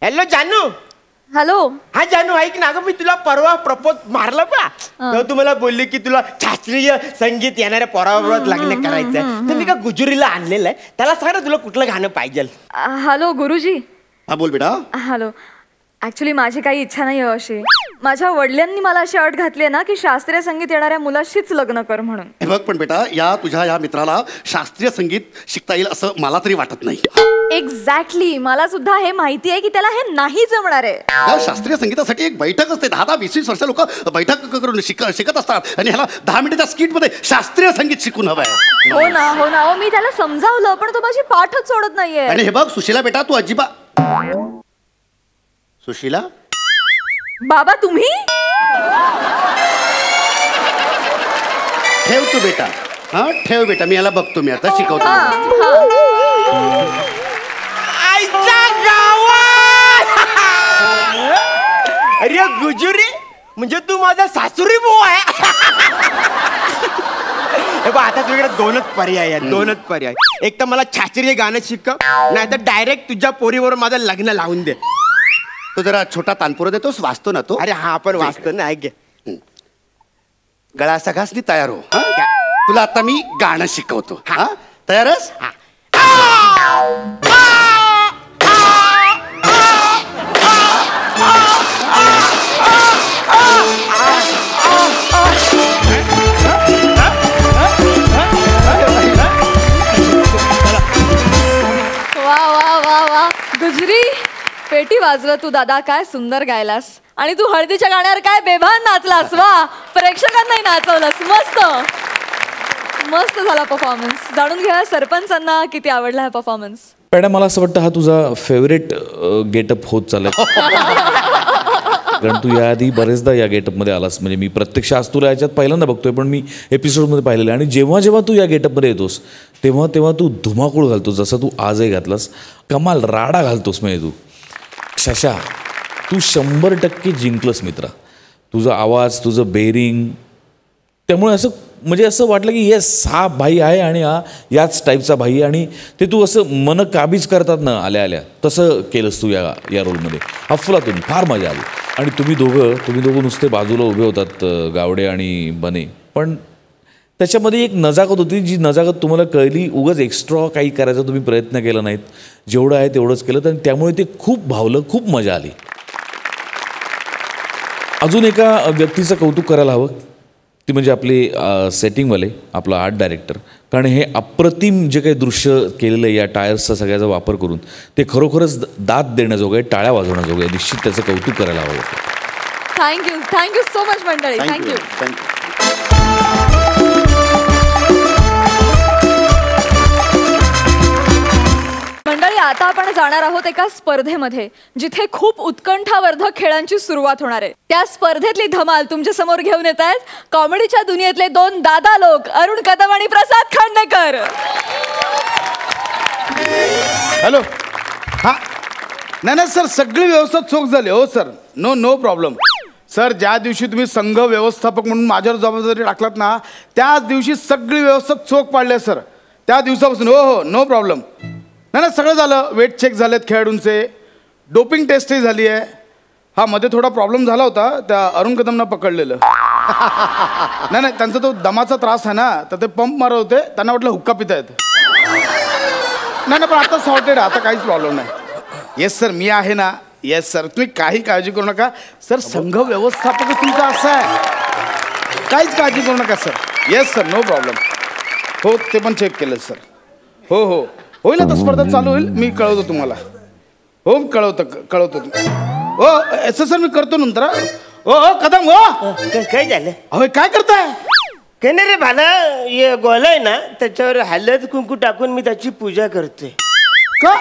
हॅलो जानू. हॅलो. हा जानू ऐक ना, अगं मी तुला परवा प्रपोज मारलं बा. तेव्हा तू मला बोलली की तुला शास्त्रीय संगीत येणाऱ्या पोराबरोबर लग्न करायचंय. तर मी का गुजुरीला आणलेलं आहे, त्याला सांग ना तुला कुठलं गाणं पाहिजे. हॅलो गुरुजी. हा बोल बेटा. हॅलो. ऍक्च्युली माझी काही इच्छा नाही आहे अशी. माझ्या वडिलांनी मला अशी अट घातली आहे ना की शास्त्रीय संगीत येणाऱ्या मुलाशीच लग्न कर म्हणून. हे बघ पण बेटा, तुझ्या या मित्राला शास्त्रीय संगीत शिकता येईल असं मला तरी वाटत नाही. एक्झॅक्टली, मला सुद्धा हे माहिती आहे की त्याला हे नाही जमणार आहे. शास्त्रीय संगीतासाठी एक बैठक असते. 10-20 वर्ष लोक बैठक करून शिकत असतात, आणि ह्याला 10 मिनिटाच्या स्किट मध्ये शास्त्रीय संगीत शिकून हवंय. हो ना हो ना. मी त्याला समजावलं पण तो माझी पाठच सोडत नाहीये. आणि हे बघ सुशीला बेटा, तू अजिबात. सुशीला बाबा तुम्ही ठेव तू बेटा. हा ठेव बेटा, मी याला बघतो, मी आता शिकवतो. आईच्या गावात. अरे गुजुरी, म्हणजे तू माझा सासुरी भाऊ आहे. आता तुझ्याकडे दोनच पर्याय आहेत, दोनच पर्याय. एक तर मला शास्त्रीय गाणं शिकव, नाही तर डायरेक्ट तुझ्या पोरीवर माझं लग्न लावून दे. तो जरा छोटा तानपुरा देतोस, वाचतो ना तो. अरे हा आपण वाचतो ना. ऐक गळा असा घासली, तयार हो. तुला आता मी गाणं शिकवतो. हा तयारच. गुजरी, पेटी वाजव तू दादा, काय सुंदर गायलास. आणि तू हळदीच्या गाण्यावर काय बेभान नाचलास. वा, प्रेक्षकांनाही नाचवलास. मस्त मस्त झाला परफॉर्मन्स. जाणून घ्या सरपंचांना किती आवडला हा परफॉर्मन्स. पॅडा, मला असं वाटतं हा तुझा फेवरेट गेटअप होत चाललाय. कारण तू याआधी बरेचदा या गेटअपमध्ये आलास. म्हणजे मी प्रत्यक्ष आज तुला याच्यात पहिल्यांदा बघतोय, पण मी एपिसोडमध्ये पाहिलेलं आहे. आणि जेव्हा जेव्हा तू या गेटअपमध्ये येतोस तेव्हा तेव्हा तू धुमाकूळ घालतोस, जसं तू आजही घातलास. कमाल राडा घालतोस. म्हणजे तू शशा, तू 100% जिंकलंस मित्रा. तुझा आवाज, तुझं बेरिंग, त्यामुळे असं म्हणजे असं वाटलं की येस, हा भाई आहे आणि हा याच टाईपचा भाई आहे. आणि ते तू असं मन काबीज करतात ना आल्या आल्या, तसं केलंस तू या रोलमध्ये. अफलातून फार मजा आली. आणि तुम्ही दोघं नुसते बाजूला उभे होतात, गावडे आणि बने, पण त्याच्यामध्ये एक नजाकत होती, जी नजाकत तुम्हाला कळली. उगाच एक्स्ट्रा काही करायचा तुम्ही प्रयत्न केला नाहीत, जेवढं आहे तेवढंच केलं. आणि त्यामुळे ते खूप भावलं, खूप मजा आली. अजून एका व्यक्तीचं कौतुक करायला हवं, ती म्हणजे आपले सेटिंगवाले, आपला आर्ट डायरेक्टर. कारण हे अप्रतिम जे काही दृश्य केलेलं आहे या टायर्सचा सगळ्याचा वापर करून, ते खरोखरच दाद देण्याजोगं आहे, टाळ्या वाजवण्याजोगं आहे. निश्चित त्याचं कौतुक करायला हवं. थँक्यू सो मच मंडळी. थँक्यू. मंडळी, आता आपण जाणार आहोत एका स्पर्धेमध्ये, जिथे खूप उत्कंठावर्धक खेळांची सुरुवात होणार आहे. त्या स्पर्धेतली धमाल तुमच्या समोर घेऊन येत आहेत कॉमेडीच्या दुनियेतले 2 दादा लोक, अरुण कदम आणि प्रसाद खांडेकर. हॅलो. हां, नाही सर, सगळी व्यवस्था चोख झाली. हो सर, नो प्रॉब्लेम. सर, ज्या दिवशी तुम्ही संघ व्यवस्थापक म्हणून माझ्यावर जबाबदारी टाकलात ना, त्याच दिवशी सगळी व्यवस्था चोख पाडली आहे सर. त्या दिवसापासून. हो, नो प्रॉब्लेम. नाही, सगळं झालं. वेट चेक झालेत खेळाडूंचे, डोपिंग टेस्टही झाली आहे. हा, मध्ये थोडा प्रॉब्लेम झाला होता, त्या अरुण कदमनं पकडलेलं. नाही, त्यांचा तो दमाचा त्रास आहे ना, तर ते पंप मारत होते, त्यांना वाटलं हुक्का पिता येत. नाही, पण आता सॉर्टेड, आता काहीच प्रॉब्लेम नाही. येस सर, मी आहे ना. येस सर, तुम्ही काही काळजी करू नका सर. संघ व्यवस्थापक तुमचा असा आहे, काहीच काळजी करू नका sir. Yes sir, no problem. हो, ते पण चेक केलं सर. हो, होईल आता, स्पर्धा चालू होईल, मी कळवतो तुम्हाला. हो, कळवतो. हो असं सर, मी करतो नंतर. हो कदम. हो, काय झालं? अहो, काय करताय? काय नाही रे भाला, हे गोल आहे ना, त्याच्यावर हळद कुंकू टाकून मी त्याची पूजा करते. का?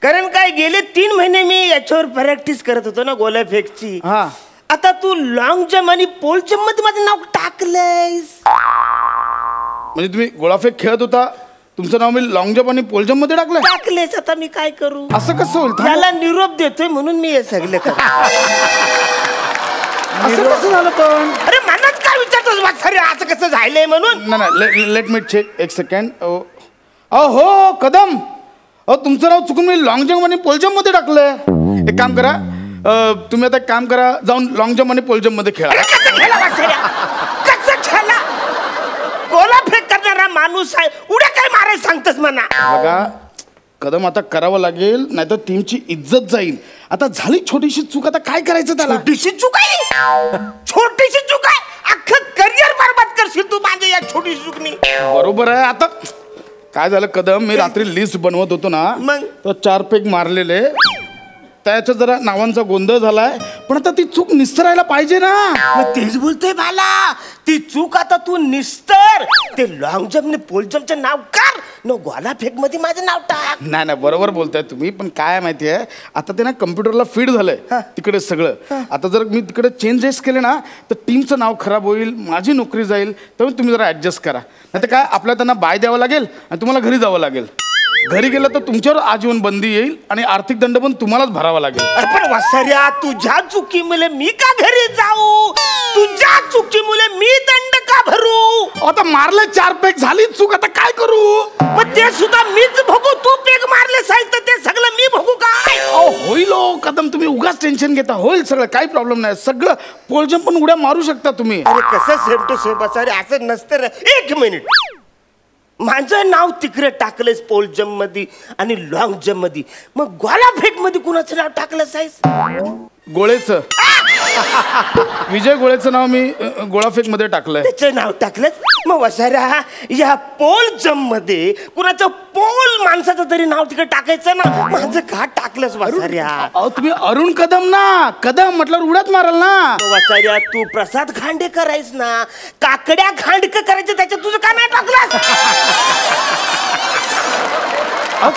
कारण काय, गेले 3 महिने मी याच्यावर प्रॅक्टिस करत होतो ना, गोल्या फेकची. हा. आता तू लॉंग जम्प आणि पोल जम्प मध्ये माझं नाव टाकलंयस. म्हणजे तुम्ही गोळाफेक खेळत होता, तुमचं नाव मी लॉंग जम्प आणि पोल जम्प मध्ये टाकलेस. आता मी काय करू? असं कसं होईल? त्याला निरोप देतोय म्हणून मी हे सगळं करतो. असं कसं झालं पण? अरे मनात काय विचारतोस वासरे, असं कसं झालंय म्हणून? नाही, लेट मी चेक. एक सेकंड. हो कदम, तुमचं नाव चुकून मी लॉंग जम्प आणि पोल जम्प मध्ये टाकलंय. एक काम करा, तुम्ही आता एक काम करा, जाऊन लॉंग जम्प आणि पोल जम्प मध्ये खेळा. कसं खेळा वासऱ्या? कसं खेळा? गोला फेक करणारा माणूस आहे, उड्या काय मारायला सांगतस म्हणा? बघा कदम, आता करावं लागेल, नाहीतर टीमची इज्जत जाईल. आता झाली छोटीशी चूक, आता काय करायचं त्याला? छोटीशी चूक आहे? छोटीशी चूक आहे? अख्खं करिअर बरबाद करशील तू माझ्या या छोटीशी चुकनी. बरोबर आहे. आता काय झालं कदम, मी रात्री लिस्ट बनवत होतो ना, मग तर 4 पेग मारलेले, त्याच्या जरा नावांचा गोंधळ झालाय. पण आता ती चूक निस्तरायला पाहिजे ना. मग तेच बोलतोय भाला, ती चूक आता तू निस्तर. ते लॉंग जम्प पोल जम्पचं नाव कर, न गोला फेक मध्ये माझं नाव टाक. नाही, बरोबर बोलताय तुम्ही. पण काय माहितीये, आता ते ना कम्प्युटरला फीड झालंय तिकडे सगळं. आता जर मी तिकडे चेंजेस केले ना, तर टीमचं नाव खराब होईल, माझी नोकरी जाईल. त्यामुळे तुम्ही जरा ऍडजस्ट करा. नाही तर काय, आपल्याला त्यांना बाय द्यावं लागेल आणि तुम्हाला घरी जावं लागेल. घरी गेलं तर तुमच्यावर आजीवन बंदी येईल आणि आर्थिक दंड पण तुम्हालाच भरावा लागेल. पण वासऱ्या, तुझ्या चुकीमुळे मी का घरी जाऊ? तुझ्या चुकीमुळे मी दंड का भरू? आता मारले 4 पेग, झाली चूक, आता काय करू? मग ते सुद्धा मीच भोगू? तू पेग मारले साहेब, तर ते सगळं मी भोगू काय? होईल कदम, तुम्ही उगाच टेन्शन घेता. होईल सगळं, काही प्रॉब्लेम नाही. सगळं पोलजम पण उड्या मारू शकता तुम्ही. अरे कसं सेम टू सेम वासरे, असं नसतं. 1 मिनिट, माझं नाव तिकडे टाकलंयस पोल जम्प मध्ये आणि लॉंग जम्प मध्ये, मग गोला फेक मध्ये कुणाचं नाव टाकलं साईस? गोळेचं. विजय गोळेचं नाव मी गोळाफेक मध्ये टाकलंय. त्याचं नाव टाकलं. मग वसाऱ्या या पोल जम्प मध्ये कुणाचं पोल माणसाचं तरी नाव तिकडे टाकायचं ना. माझं का टाकलंस वसाऱ्या? अहो तुम्ही अरुण कदम ना, कदम म्हटल्यावर उड्यात माराल ना. वसाऱ्या तू प्रसाद खांडेकर आहेस ना, काकड्या खांडकर करायचं त्याच्यात तुझं का नाही टाकलंस?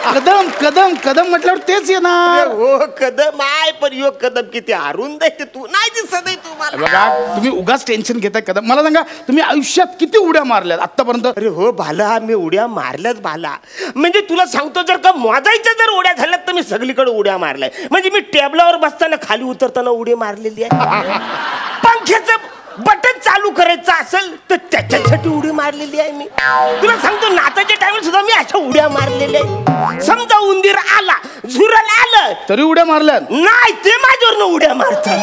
कदम कदम कदम म्हटल्यावर तेच येणार. हो कदम आहे, पण यो कदम किती अरुंद आहे ते तू नाही दिसत आहे तुम्हाला. बघा तुम्ही उगाच टेन्शन घेताय कदम. मला सांगा तुम्ही आयुष्यात किती उड्या मारल्यात आतापर्यंत? अरे हो भाला, मी उड्या मारल्याच भाला. म्हणजे तुला सांगतो, जर का मोजायच्या जर उड्या झाल्यात तर मी सगळीकडे उड्या मारल्या. म्हणजे मी टेबलावर बसताना खाली उतरताना उडी मारलेली आहे. पंख्याचं बटन चालू करायचं असेल तर त्याच्यासाठी उडी मारलेली आहे मी. तुला सांगतो नाचाच्या टाइम सुद्धा मी अशा उड्या मारलेल्या आहे. समजा उंदीर आला, झुरल आलं तरी उड्या मारल्यात नाही, ते माझ्यावरनं उड्या मारतात.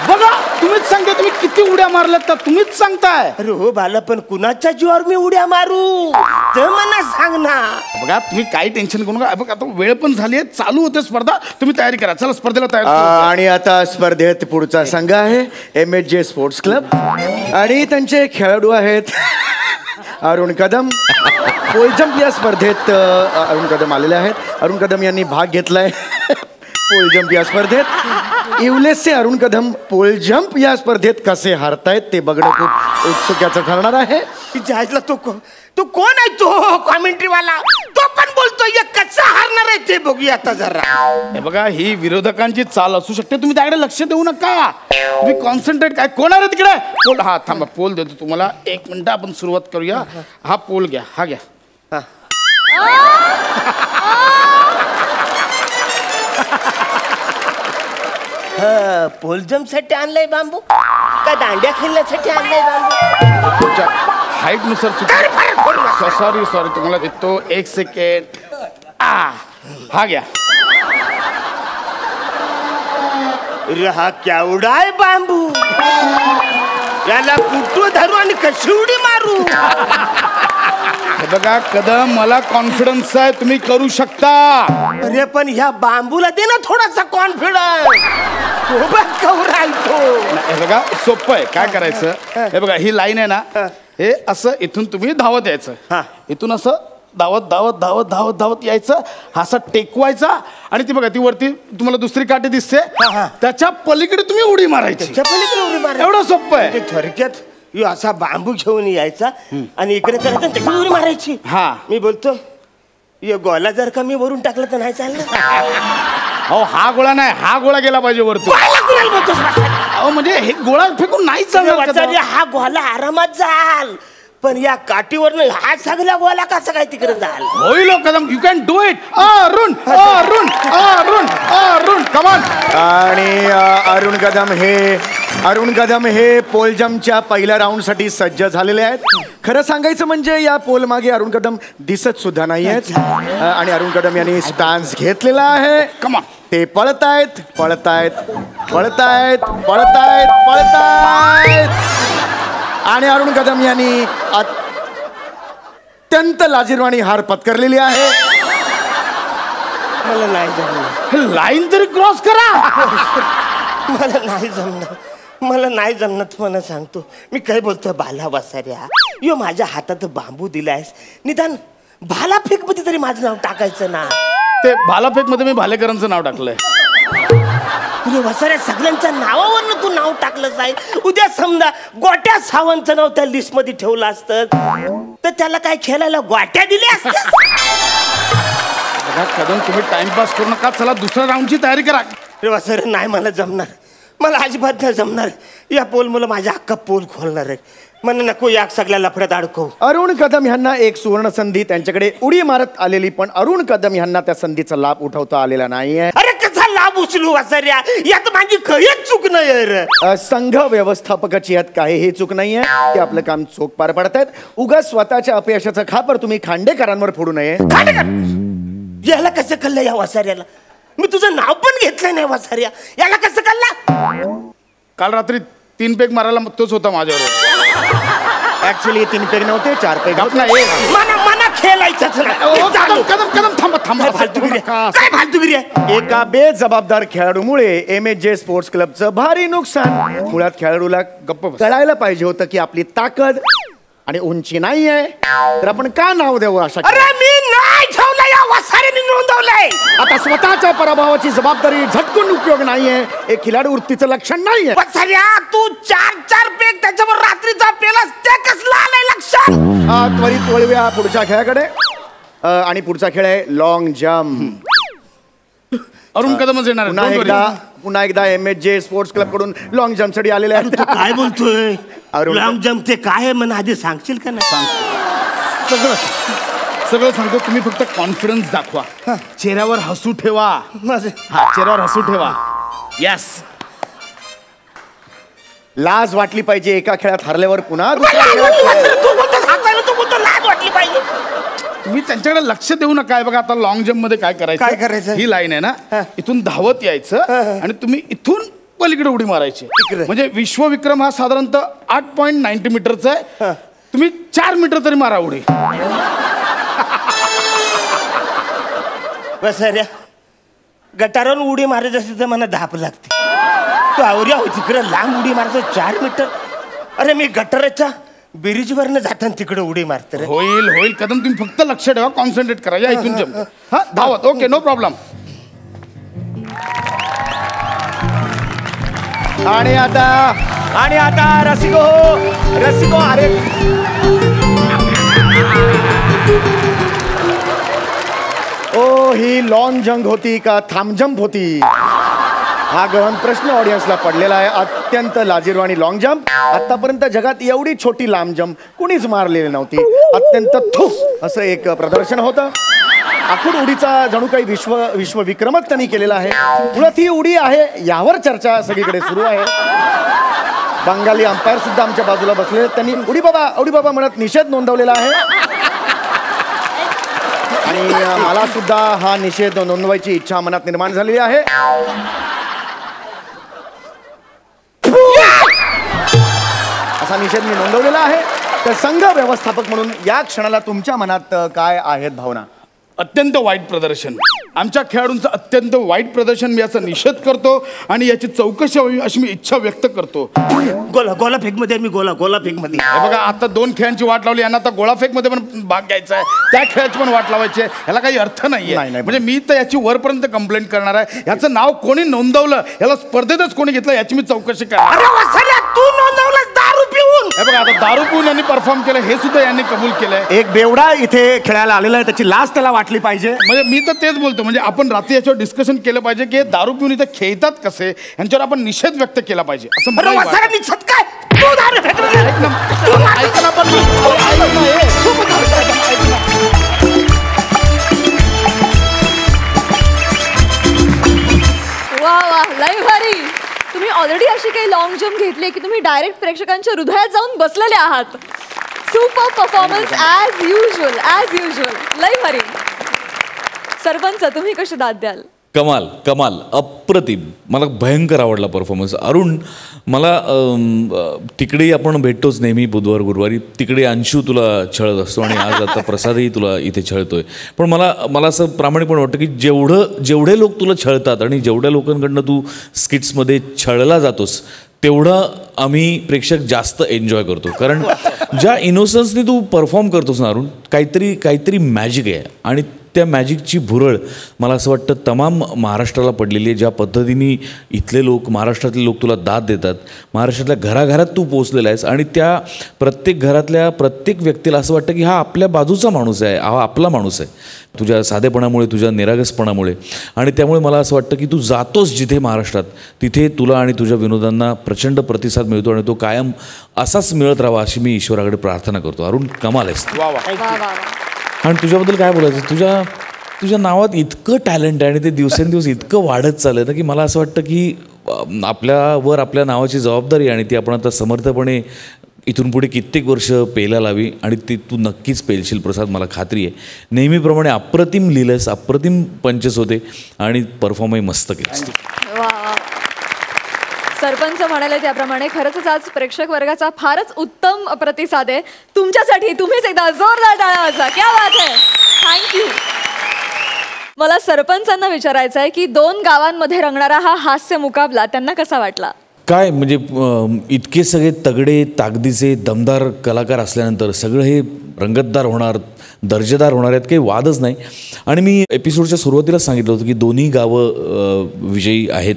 बघा तुम्हीच सांगता तुम्ही किती उड्या मारल्यात तर तुम्हीच सांगताय. अरे हो बाला, पण कुणाच्या जीवावर मी उड्या मारू तर मला सांग ना. बघा तुम्ही काही टेन्शन करू नका. बघा आता वेळ पण झाली आहे, चालू होते स्पर्धा. तुम्ही तयारी करा, चला स्पर्धेला तयार. आणि आता स्पर्धेत पुढचा संघ आहे MHJ स्पोर्ट्स क्लब आणि त्यांचे खेळाडू आहेत अरुण कदम. पोल जम्प या स्पर्धेत अरुण कदम आलेले आहेत. अरुण कदम यांनी भाग घेतलाय पोल जम्प या स्पर्धेत. इवलेसचे अरुण कदम पोल जम्प या स्पर्धेत कसे हारतायत ते बघणं खूप उत्सुक्याचं ठरणार आहे. जायला तो कोण आहे? तो कॉमेंट्री वाला, तो पण बोलतोय कसं हारणार आहे ते बघूया आता जरा. हे बघा ही विरोधकांची चाल असू शकते, तुम्ही त्याकडे लक्ष देऊ नका. तुम्ही कॉन्सन्ट्रेट. काय कोण आहे तिकडे? पोल. हा थांबा, पोल देतो तुम्हाला. 1 मिनिट आपण सुरुवात करूया. हा पोल घ्या, हा घ्या. पोल जम्प साठी आणलाय बांबू का दांड्या खेळण्यासाठी आणलाय बांबू? हाईट नुसार सॉरी तुम्हाला देतो 1 सेकंड. हा घ्या. हा केवढा आहे बांबू? याला कुठं धरू आणि कशी उडी मारू? हे बघा कदम, मला कॉन्फिडन्स आहे, तुम्ही करू शकता. अरे पण ह्या बांबूला दे ना थोडासा कॉन्फिडन्स. हे बघा सोपं आहे. काय करायचं, हे बघा ही लाईन आहे ना, हे असं इथून तुम्ही धावत यायचं. इथून असं धावत धावत धावत धावत धावत यायचं. हा असा टेकवायचा आणि ती बघा ती वरती तुम्हाला दुसरी काठी दिसते, त्याच्या पलीकडे तुम्ही उडी मारायची. एवढं सोपं आहे. थोडक्यात असा बांबू घेऊन यायचा आणि इकडे करायचं, त्याची उडी मारायची. हा मी बोलतो ये गोला जर का मी वरून टाकलं तर नाही चाललं. अहो हा गोळा नाही, हा गोळा गेला पाहिजे वरतून. अहो म्हणजे हे गोळा फेकून नाही चालणार. हा गोला आरामात जाल, पण या काठीवरनं हा सगळा गोला कसा काय तिकडे जाल? होईल Kadam, you can do it. Arun Arun Arun Arun कमान. आणि अरुण कदम हे पोल जम्पच्या पहिल्या राऊंड साठी सज्ज झालेले आहेत. खरं सांगायचं म्हणजे या पोल मागे अरुण कदम दिसत सुद्धा नाही आहेत. आणि अरुण कदम यांनी स्टान्स घेतलेला आहे. कमान. ते पळतायत पळतायत पळतायत पळतायत पळतायत आणि अरुण कदम यांनी अत्यंत लाजिरवाणी हार पत्करलेली आहे. मला नाही जमणार. लाईन तरी क्रॉस करा. मला नाही जमणार, मला नाही जमणार. तुम्हाला सांगतो मी काय बोलतोय भाला वसाऱ्या. यो माझ्या हातात बांबू दिलायस, निदान भाला फेक मध्ये तरी माझं नाव टाकायचं ना. ते भालाफेक मध्ये मी भालेकरांचं नाव टाकलंय. वसाऱ्या सगळ्यांच्या नावावरनं तू नाव टाकलंच आहे. उद्या समजा गोट्या सावंतचं नाव त्या लिस्ट मध्ये ठेवलं असतं तर त्याला काय खेळायला गोट्या दिल्या असत्या? कदम तुम्ही टाइमपास करू नका, चला दुसऱ्या राऊंडची तयारी करा. वसाऱ्या नाही मला जमणार, मला अजिबात नाही जमणार. या पोल मला माझ्या हक्का पोल खोलणार आहे. मला नको या सगळ्या लफड्यात अडकव. अरुण कदम यांना एक सुवर्ण संधी त्यांच्याकडे उडी मारत आलेली, पण अरुण कदम यांना त्या संधीचा लाभ उठवता आलेला नाहीये. अरे कसा लाभ उचलू वसाऱ्या? यात माझी काहीच चूक नाही. संघ व्यवस्थापकाची यात काहीही चूक नाहीये. ते आपलं काम चोख पार पाडतायत. उगाच स्वतःच्या अपयशाचा खापर तुम्ही खांडेकरांवर फोडू नये. याला कसं कळलं या वसाऱ्याला? मी तुझं नाव पण घेतलं नाही वसाऱ्या. याला कसं कळलं? काल रात्री 3 पेग मारायला तोच होता माझ्यावर. ऍक्च्युली 3 पेग नव्हते, 4 पेग. मना खेळायचंच नाही. कदम कदम कदम थांबा थांबा काय फालतूगिरी आहे? काय फालतूगिरी आहे? एका बेजबाबदार खेळाडूमुळे MHJ स्पोर्ट्स क्लबचं भारी नुकसान. मुळात खेळाडूला गप्प बस. कळायला पाहिजे होतं की आपली ताकद आणि उंची नाहीये, तर आपण का नाव देऊ अशा अरे मी नाही ठेवलं, या वसाऱ्याने नोंदवलंय. आता स्वतःच्या पराभवाची जबाबदारी झटकून उपयोग नाहीये. एक खिलाडी वृत्तीचं लक्षण नाहीये. वसाऱ्या, तू 4 पेग त्याच्यावर रात्रीचा पेलास, ते कसलं आलंय लक्षात? त्वरित वळूया पुढच्या खेळाकडे. आणि पुढचा खेळ आहे लॉंग जम्प. अरुण कदमच येणार आहे. पुन्हा एकदा MHJ स्पोर्ट्स क्लब कडून लॉंग जम्प साठी आलेले आहेत. तू काय बोलतोय? अरुण. लॉंग जम्प ते काय आहे म्हणा, आधी सांगशील का नाही? सगळं सगळं सांगतो. तुम्ही फक्त कॉन्फिडन्स दाखवा, चेहऱ्यावर हसू ठेवा. हा, चेहऱ्यावर हसू ठेवा. यस. लाज वाटली पाहिजे एका खेळात हरल्यावर पुन्हा दुसऱ्या खेळात खेळायला. तू बोलतो हसायला, तू बोलतो लाज वाटली पाहिजे. तुम्ही त्यांच्याकडे लक्ष देऊ नका. काय बघा, आता लॉंग जम्प मध्ये काय काय करायचं? ही लाईन आहे ना, इथून धावत यायचं आणि तुम्ही इथून पलीकडे उडी मारायची. म्हणजे विश्वविक्रम हा साधारणतः 8.90 मीटरचा आहे. तुम्ही 4 मीटर तरी मारा उडी. बस रे, गटारावर उडी मारायची असेल तर मला धाप लागते. तू आवऱ्या हो तिकडे लांब उडी मारायचं 4 मीटर. अरे मी गटाराच्या ब्रिजवरनं जाताना तिकडे उडी मारते रे. होईल होईल कदम, तुम्ही फक्त लक्ष ठेवा, कॉन्सन्ट्रेट करा. या इथून जम्प. हा, धावत. Okay, no problem. आणि आता रसिको अरे ओ, ही लॉंग जंप होती का थांब जंप होती? हा गहन प्रश्न ऑडियन्सला पडलेला आहे. अत्यंत लाजिरवाणी लॉंग जंप. आतापर्यंत जगात एवढी छोटी लांब जंप कुणीच मारलेली नव्हती. अत्यंत असं एक प्रदर्शन होतं. आखूड उडीचा जणू काही विश्वविक्रमच त्यांनी केलेला आहे. मुळात ही उडी आहे यावर चर्चा सगळीकडे सुरू आहे. बंगाली अंपायर सुद्धा आमच्या बाजूला बसले. त्यांनी उडी बाबा म्हणत निषेध नोंदवलेला आहे. आणि मला सुद्धा हा निषेध नोंदवायची इच्छा मनात निर्माण झालेली आहे. असा निषेध मी नोंदवलेला आहे. तर संघ व्यवस्थापक म्हणून या क्षणाला तुमच्या मनात काय आहेत भावना? अत्यंत वाईट प्रदर्शन. आमच्या खेळाडूंचं अत्यंत वाईट प्रदर्शन. मी याचा निषेध करतो आणि याची चौकशी व्हावी अशी मी इच्छा व्यक्त करतो. गोला फेक मध्ये मी गोला फेक मध्ये. हे बघा, आता 2 खेळांची वाट लावली, यांना आता गोळाफेक मध्ये पण भाग घ्यायचा आहे, त्या खेळाची पण वाट लावायची आहे. याला काही अर्थ नाहीये. म्हणजे मी तर याची वरपर्यंत कंप्लेंट करणार आहे. याचं नाव कोणी नोंदवलं, याला स्पर्धेतच कोणी घेतलं याची मी चौकशी करणार. तू नोंदवलं दारू पिऊन. हे बघा, आता दारू पिऊन यांनी परफॉर्म केलं हे सुद्धा यांनी कबूल केलंय. एक बेवडा इथे खेळायला आलेला आहे, त्याची लाज त्याला वाटली पाहिजे. म्हणजे मी तर तेच बोलतो, म्हणजे आपण रात्री याच्यावर डिस्कशन केलं पाहिजे की हे दारू पिऊन इथे खेळतात कसे, यांच्यावर आपण निषेध व्यक्त केला पाहिजे असं मला वाटतं. निषेध काय? तू दारू फेकलं. ऐक ना, ऐक ना, पण ऐक ना, वा वा, लय भारी. तुम्ही ऑलरेडी अशी काही लॉंग जम्प घेतली की तुम्ही डायरेक्ट प्रेक्षकांच्या हृदयात जाऊन बसलेले आहात. Super performance as usual. लय भारी. सरपंच, तुम्ही कशी दाद द्याल? कमाल अप्रतिम. मला भयंकर आवडला परफॉर्मन्स. अरुण, मला तिकडेही आपण भेटतोच नेहमी बुधवार गुरुवारी. तिकडे अंशू तुला छळत असतो आणि आज आता प्रसादही तुला इथे छळतोय. पण मला असं प्रामाणिकपणे वाटतं की जेवढे लोक तुला छळतात आणि जेवढ्या लोकांकडनं तू स्किट्समध्ये छळला जातोस तेवढं आम्ही प्रेक्षक जास्त एन्जॉय करतो. कारण ज्या इनोसन्सनी तू परफॉर्म करतोस ना अरुण, काहीतरी मॅजिक आहे. आणि त्या मॅजिकची भुरळ मला असं वाटतं तमाम महाराष्ट्राला पडलेली आहे. ज्या पद्धतीने इथले लोक, महाराष्ट्रातले लोक तुला दाद देतात, महाराष्ट्रातल्या घराघरात तू पोचलेला आहेस आणि त्या प्रत्येक घरातल्या प्रत्येक व्यक्तीला असं वाटतं की हा आपल्या बाजूचा माणूस आहे, हा आपला माणूस आहे, तुझ्या साधेपणामुळे, तुझ्या निरागसपणामुळे. आणि त्यामुळे मला असं वाटतं की तू जातोस जिथे महाराष्ट्रात, तिथे तुला आणि तुझ्या विनोदांना प्रचंड प्रतिसाद मिळतो आणि तो कायम असाच मिळत राहावा अशी मी ईश्वराकडे प्रार्थना करतो. अरुण, कमाल आहेस. आणि तुझ्याबद्दल काय बोलायचं, तुझ्या नावात इतकं टॅलेंट आहे आणि ते दिवसेंदिवस इतकं वाढत चाललं ना की मला असं वाटतं की आपल्या नावाची जबाबदारी आणि ती आपण आता समर्थपणे इथून पुढे कित्येक वर्ष पेला लावी आणि ती तू नक्कीच पेलशील प्रसाद, मला खात्री आहे. नेहमीप्रमाणे अप्रतिम लिहिलंस, अप्रतिम पंचेस होते आणि परफॉर्मही मस्त केलंस. सरपंच म्हणाले त्याप्रमाणे खरंच आज प्रेक्षक वर्गाचा फारच उत्तम प्रतिसाद आहे तुमच्यासाठी. तुम्हीच एकदा जोरदार टाळ्या वाजवा. क्या बात आहे. थँक्यू. मला सरपंचांना विचारायचं आहे की 2 गावांमध्ये रंगणारा हा हास्य मुकाबला त्यांना कसा वाटला? काय म्हणजे इतके सगळे तगडे ताकदीचे दमदार कलाकार असल्यानंतर सगळं हे रंगतदार होणार, दर्जेदार होणार आहेत, काही वादच नाही. आणि मी एपिसोडच्या सुरुवातीला सांगितलं होतं की दोन्ही गावं विजयी आहेत.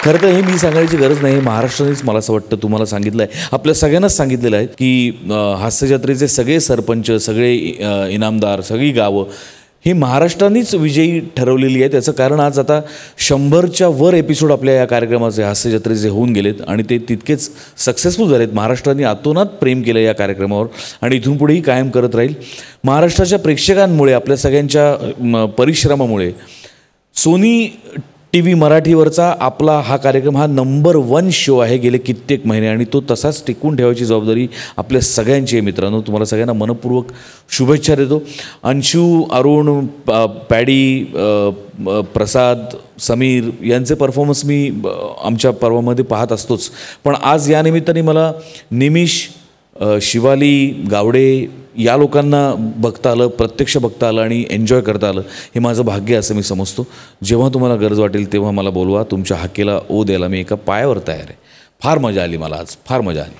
खरं तर हे मी सांगायची गरज नाही, महाराष्ट्रानेच मला असं वाटतं तुम्हाला सांगितलं आहे, आपल्या सगळ्यांनाच सांगितलेलं आहे की हास्यजत्रेचे सगळे सरपंच, सगळे इनामदार, सगळी गावं ही महाराष्ट्रानेच विजयी ठरवलेली आहे. त्याचं कारण आज आता 100च्या वर एपिसोड आपल्या या कार्यक्रमाचे हास्यजत्रेचे होऊन गेलेत आणि ते तितकेच सक्सेसफुल झालेत. महाराष्ट्राने आतोनात प्रेम केलं या कार्यक्रमावर आणि इथून पुढेही कायम करत राहील. महाराष्ट्राच्या प्रेक्षकांमुळे, आपल्या सगळ्यांच्या परिश्रमामुळे सोनी TV मराठीवरचा आपला हा कार्यक्रम हा नंबर 1 शो आहे गेले कित्येक महिने आणि तो तसाच टिकवून ठेवायची जबाबदारी आपल्या सगळ्यांची आहे. मित्रांनो, तुम्हाला सगळ्यांना मनपूर्वक शुभेच्छा देतो. अंशू, अरुण, पॅडी, प्रसाद, समीर यांचे परफॉर्मन्स मी आमच्या पर्वामध्ये पाहत असतोच, पण आज या निमित्ताने मला निमिष, शिवाली, गावडे या लोकांना बघता आलं, प्रत्यक्ष बघता आलं आणि एन्जॉय करता आलं. हे माझं भाग्य असं मी समजतो. जेव्हा तुम्हाला गरज वाटेल तेव्हा मला बोलवा. तुमच्या हाकेला ओ द्यायला मी एका पायावर तयार आहे. फार मजा आली मला आज, फार मजा आली.